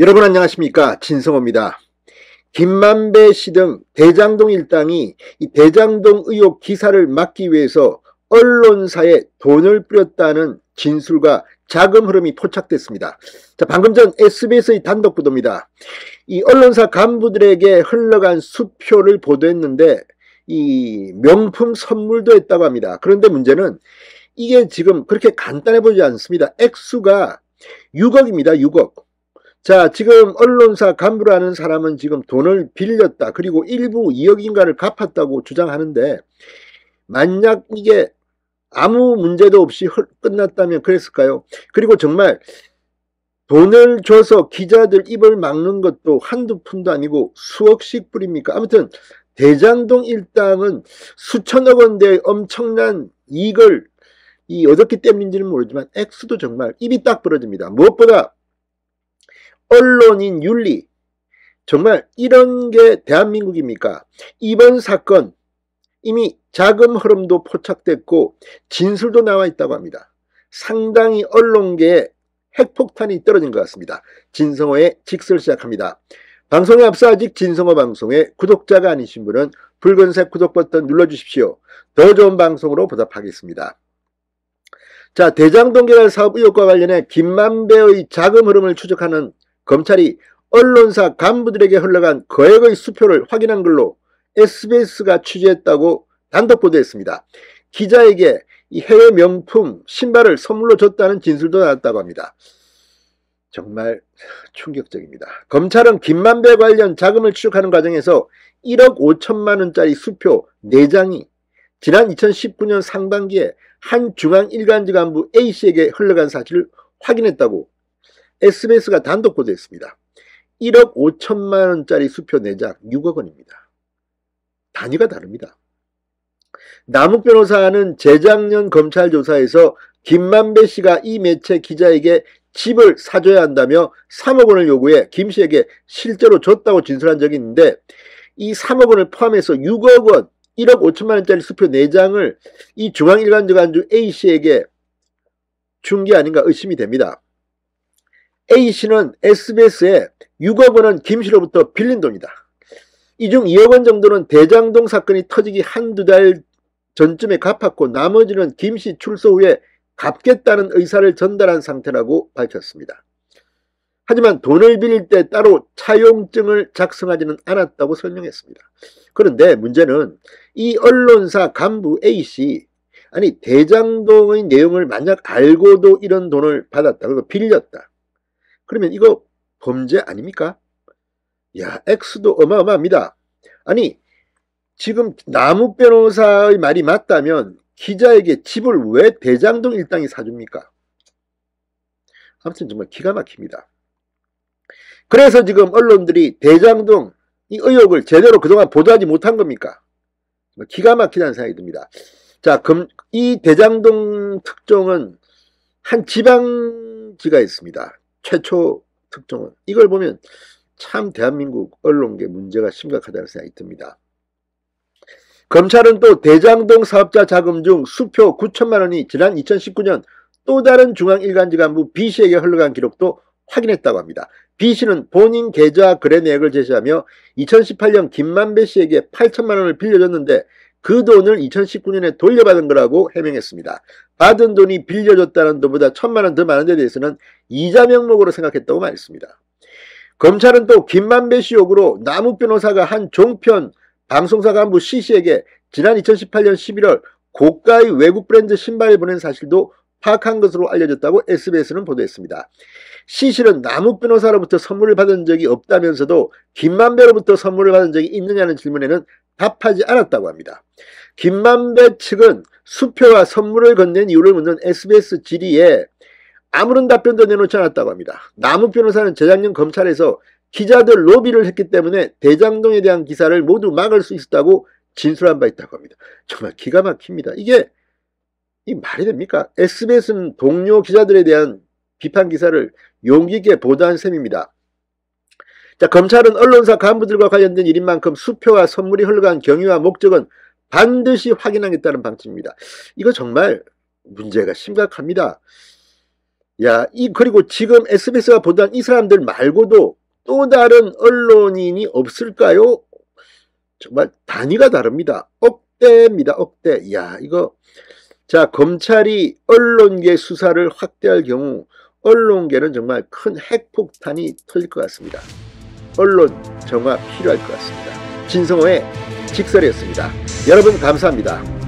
여러분 안녕하십니까, 진성호입니다. 김만배 씨 등 대장동 일당이 이 대장동 의혹 기사를 막기 위해서 언론사에 돈을 뿌렸다는 진술과 자금 흐름이 포착됐습니다. 자, 방금 전 SBS의 단독 보도입니다. 이 언론사 간부들에게 흘러간 수표를 보도했는데 이 명품 선물도 했다고 합니다. 그런데 문제는 이게 지금 그렇게 간단해 보이지 않습니다. 액수가 6억입니다. 6억. 자, 지금 언론사 간부라는 사람은 지금 돈을 빌렸다. 그리고 일부 2억인가를 갚았다고 주장하는데, 만약 이게 아무 문제도 없이 끝났다면 그랬을까요? 그리고 정말 돈을 줘서 기자들 입을 막는 것도 한두 푼도 아니고 수억씩 뿌립니까? 아무튼 대장동 일당은 수천억 원대의 엄청난 이익을 얻었기 때문인지는 모르지만 액수도 정말 입이 딱 벌어집니다. 무엇보다 언론인 윤리, 정말 이런 게 대한민국입니까? 이번 사건 이미 자금 흐름도 포착됐고 진술도 나와 있다고 합니다. 상당히 언론계에 핵폭탄이 떨어진 것 같습니다. 진성호의 직설 시작합니다. 방송에 앞서 아직 진성호 방송에 구독자가 아니신 분은 붉은색 구독 버튼 눌러주십시오. 더 좋은 방송으로 보답하겠습니다. 자, 대장동 개발 사업 의혹과 관련해 김만배의 자금 흐름을 추적하는 검찰이 언론사 간부들에게 흘러간 거액의 수표를 확인한 걸로 SBS가 취재했다고 단독 보도했습니다. 기자에게 이 해외 명품 신발을 선물로 줬다는 진술도 나왔다고 합니다. 정말 충격적입니다. 검찰은 김만배 관련 자금을 추적하는 과정에서 1억 5천만 원짜리 수표 4장이 지난 2019년 상반기에 한 중앙일간지 간부 A씨에게 흘러간 사실을 확인했다고 SBS가 단독 보도했습니다. 1억 5천만 원짜리 수표 4장 6억 원입니다. 단위가 다릅니다. 남욱 변호사는 재작년 검찰 조사에서 김만배 씨가 이 매체 기자에게 집을 사줘야 한다며 3억 원을 요구해 김 씨에게 실제로 줬다고 진술한 적이 있는데, 이 3억 원을 포함해서 6억 원, 1억 5천만 원짜리 수표 4장을 이 중앙일간지 간주 A씨에게 준 게 아닌가 의심이 됩니다. A씨는 SBS에 6억 원은 김 씨로부터 빌린 돈이다. 이 중 2억 원 정도는 대장동 사건이 터지기 한두 달 전쯤에 갚았고 나머지는 김 씨 출소 후에 갚겠다는 의사를 전달한 상태라고 밝혔습니다. 하지만 돈을 빌릴 때 따로 차용증을 작성하지는 않았다고 설명했습니다. 그런데 문제는 이 언론사 간부 A씨, 아니 대장동의 내용을 만약 알고도 이런 돈을 받았다, 그리고 빌렸다, 그러면 이거 범죄 아닙니까? 야, 액수도 어마어마합니다. 아니, 지금 남욱 변호사의 말이 맞다면 기자에게 집을 왜 대장동 일당이 사줍니까? 아무튼 정말 기가 막힙니다. 그래서 지금 언론들이 대장동 이 의혹을 제대로 그동안 보도하지 못한 겁니까? 기가 막히다는 생각이 듭니다. 자, 이 대장동 특종은 한 지방지가 있습니다. 최초 특종은. 이걸 보면 참 대한민국 언론계 문제가 심각하다는 생각이 듭니다. 검찰은 또 대장동 사업자 자금 중 수표 9천만 원이 지난 2019년 또 다른 중앙일간지 간부 B씨에게 흘러간 기록도 확인했다고 합니다. B씨는 본인 계좌 거래 내역을 제시하며 2018년 김만배 씨에게 8천만 원을 빌려줬는데 그 돈을 2019년에 돌려받은 거라고 해명했습니다. 받은 돈이 빌려줬다는 돈보다 1,000만 원 더 많은 데 대해서는 이자 명목으로 생각했다고 말했습니다. 검찰은 또 김만배 씨 욕으로 남욱 변호사가 한 종편 방송사 간부 C씨에게 지난 2018년 11월 고가의 외국 브랜드 신발을 보낸 사실도 파악한 것으로 알려졌다고 SBS는 보도했습니다. C씨는 남욱 변호사로부터 선물을 받은 적이 없다면서도 김만배로부터 선물을 받은 적이 있느냐는 질문에는 답하지 않았다고 합니다. 김만배 측은 수표와 선물을 건넨 이유를 묻는 SBS 질의에 아무런 답변도 내놓지 않았다고 합니다. 남욱 변호사는 재작년 검찰에서 기자들 로비를 했기 때문에 대장동에 대한 기사를 모두 막을 수 있었다고 진술한 바 있다고 합니다. 정말 기가 막힙니다. 이게 말이 됩니까? SBS는 동료 기자들에 대한 비판 기사를 용기 있게 보도한 셈입니다. 자, 검찰은 언론사 간부들과 관련된 일인 만큼 수표와 선물이 흘러간 경위와 목적은 반드시 확인하겠다는 방침입니다. 이거 정말 문제가 심각합니다. 야, 그리고 지금 SBS가 보도한 이 사람들 말고도 또 다른 언론인이 없을까요? 정말 단위가 다릅니다. 억대입니다. 억대. 야, 이거. 자, 검찰이 언론계 수사를 확대할 경우 언론계는 정말 큰 핵폭탄이 터질 것 같습니다. 언론 정화 필요할 것 같습니다. 진성호의 직설이었습니다. 여러분 감사합니다.